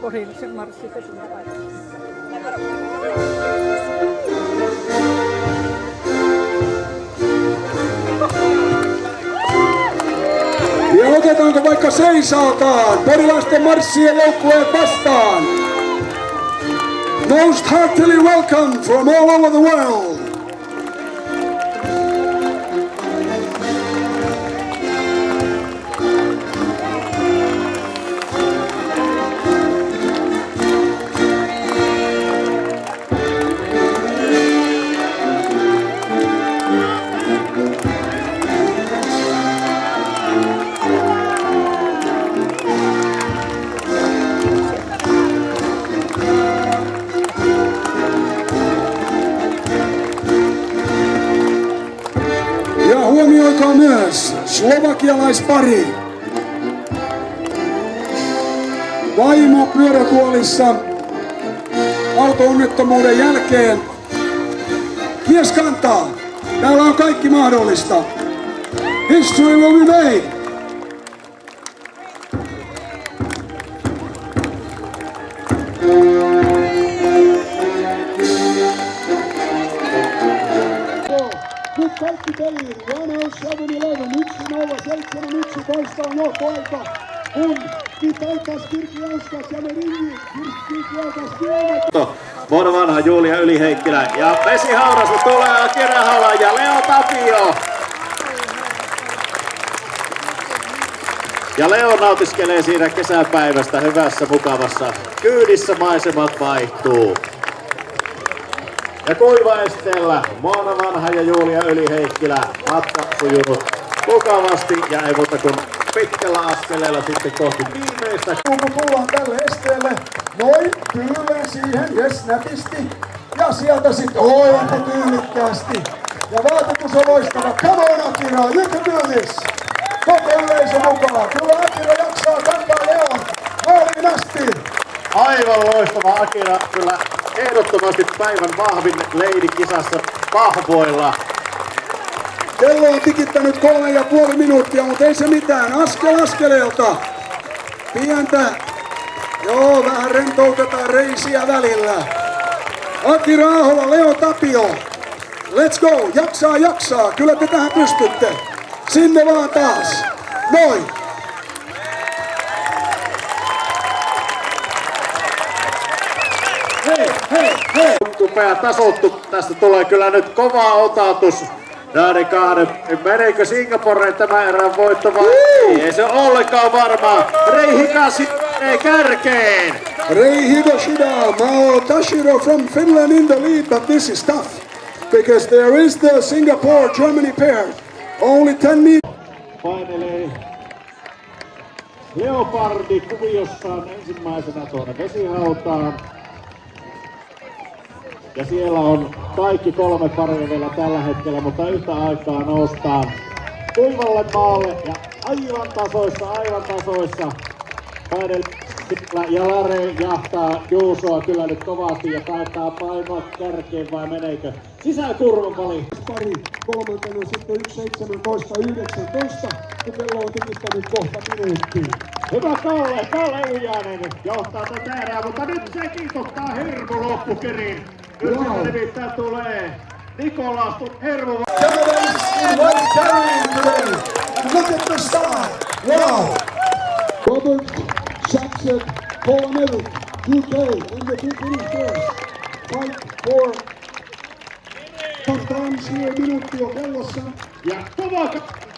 Pohjoisen marssi se tulee aikaan. Ja otetaanko vaikka seisaaltaan porilaisten marssien joukkueet vastaan? Most heartily welcome from all over the world. Huomioikaa myös slovakialaispari. Vaimo pyörätuolissa auto-onnettomuuden jälkeen. Mies kantaa. Täällä on kaikki mahdollista. History will be made. Nyt kaikki peliin. 107-11 on johtoaika. Kun Vitaikas Kirkiauskas ja Meringi Kirkiauskas kielät. Vuoden vanha Julia Yli-Heikkilä ja Vesi Haurasta tulee Aki Rahala ja Leo Tapio. Ja Leo nautiskelee siinä kesäpäivästä hyvässä mukavassa kyydissä, maisemat vaihtuu. Ja kuivaesteellä Moona Vanha ja Julia Yli-Heikkilä matka sujunut mukavasti ja ei muuta kuin pitkällä askeleella sitten kohti viimeistä. Kun tullaan tälle esteelle, noin tyyleen siihen, jes nätisti. Ja sieltä sitten oikein tyylikkäästi. Ja vaatetus on loistava. Come on Akira, you can do this. Koko yleisö mukaan. Kyllä Akira jaksaa kantaa Leon maaliin asti. Aivan loistava Akira, kyllä ehdottomasti päivän vahvin leidi kisassa vahvoilla. Kello on tikittänyt 3,5 minuuttia, mutta ei se mitään. Askel askeleelta. Pientä. Joo, vähän rentoutetaan reisiä välillä. Aki Raahola, Leo Tapio. Let's go. Jaksaa. Kyllä te tähän pystytte. Sinne vaan taas. Noin. Hei. Upea tasottu. Tästä tulee kyllä nyt kova otatus. Näiden kahden. Meneekö Singaporeen tämä erän voitto vai ei se ole ollenkaan varmaa. Rei Hikasi menee kärkeen. Rei Higashida, Mao Tashiro from Finland in the lead, but this is tough. Because there is the Singapore-Germany pair. Only 10 meters. Painelee Leopardi kuviossaan ensimmäisenä tuonne vesihautaan. Ja siellä on kaikki 3 paria vielä tällä hetkellä, mutta yhtä aikaa noustaan kuivalle maalle ja aivan tasoissa. Ja Lare jahtaa Juusoa kyllä nyt kovasti ja taitaa painoa kärkeen vai meneekö? Sisäkurvan pali. Pari kolmantena sitten 1.17.19, kun kello on tikittänyt kohta minuuttiin. Hyvä Kalle Ujanen johtaa tätä erää, mutta nyt se kiitottaa Hirmu loppukerin. Nyt nimittäin tulee Nikolaas Hermu. Canada in white carrying today. Look at the star. Wow. Robert Jackson, Paul Merritt, UK in the two finishers. Fight for Tansia minuutti on kellossa. Ja kova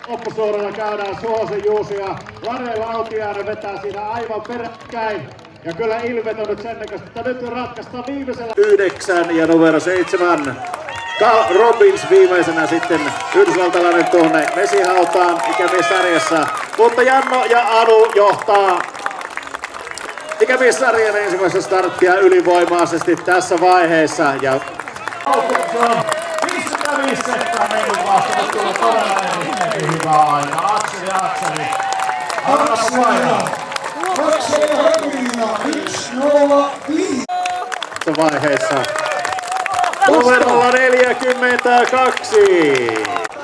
opposuoralla käydään Suhosen Juuso ja Lare Lautiainen vetää siinä aivan peräkkäin. Ja kyllä Ilvet on nyt sen näköistä, että nyt ratkaistaan viimeisellä 9 ja numero 7. Carl Robbins viimeisenä sitten yhdysvaltalainen tuonne vesihautaan ikämiessarjassa. Mutta Janno ja Anu johtaa ikämiessarjan ensimmäistä starttia ylivoimaisesti tässä vaiheessa. Ja 55 sekkaa mennyt vasta, mutta tulla todella erittäin hyvää aikaa. Akseli. Akseli ja Helmiina, 1-0 vaiheessa. Numerolla 42.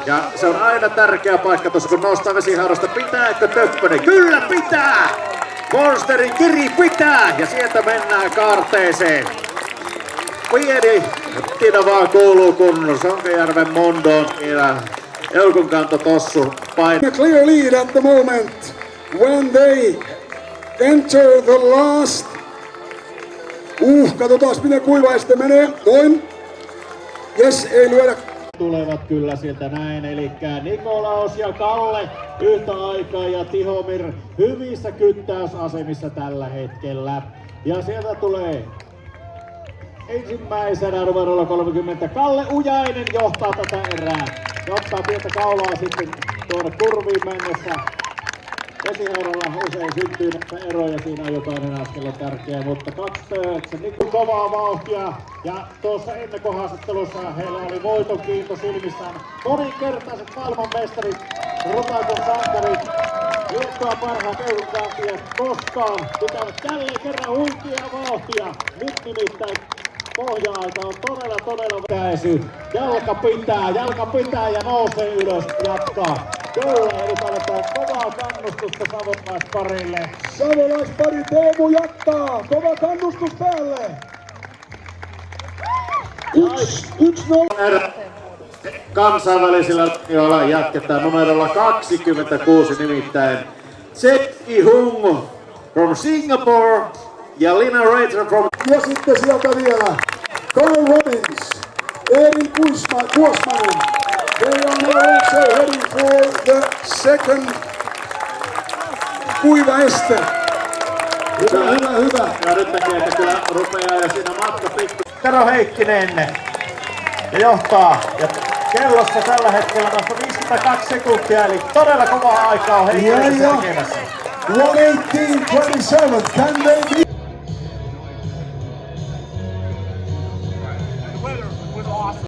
Ja se on aina tärkeä paikka tuossa kun nostaa vesihaudasta. Pitääkö Töppönen? Kyllä pitää! Monsterin kiri pitää ja sieltä mennään kaarteeseen. Pieni tina vaan kuuluu, kun Sonkajärven Mondo ja Eukon kanto tossu painaa. A clear lead at the moment when they enter the last. Katsotaan miten Kuivaiste menee. Noin. Jes, ei lyödä. Tulevat kyllä sieltä näin, eli Nikolaus ja Kalle yhtä aikaa ja Tihomir hyvissä kyttäysasemissa tällä hetkellä. Ja sieltä tulee ensimmäisenä numerolla 30 Kalle Ujainen johtaa tätä erää. Ja ottaa pientä kaulaa sitten tuonne kurviin mennessä. Vesiheuralla usein syntyy näitä eroja, siinä on jokainen askel on tärkeä, mutta 29 niin kovaa vauhtia. Ja tuossa ennakkohaastattelussa heillä oli voiton kiinto silmissään. Moninkertaiset maailmanmestarit, Rotakon sankarit, liekkoa parhaat EU-kantia koskaan pitävät jälleen kerran huikia vauhtia. Nyt nimittäin pohja-aika on todella pääsy. Jalka pitää ja nousee ylös jatkaa. Kyllä, eli tarvitaan kovaa kannustusta savolaisparille. Savolaispari Teemu jatkaa. Kova kannustus päälle. 1-0. Kansainvälisillä linjoilla jatketaan numerolla 26 nimittäin Tsekki Hung from Singapore ja Lina Reiter from... Ja sitten sieltä vielä Carl Robbins, Erik Kuosmanen. They are now also heading for the second Kuivaiste. Hyvä. Ja nyt näkee, että kyllä rupeaa ja siinä matka pikku. Tero Heikkinen ja johtaa. Ja kellossa tällä hetkellä vasta 52 sekuntia, eli todella kovaa aikaa on Heikkinen tekemässä. 1:18:27. Can they be?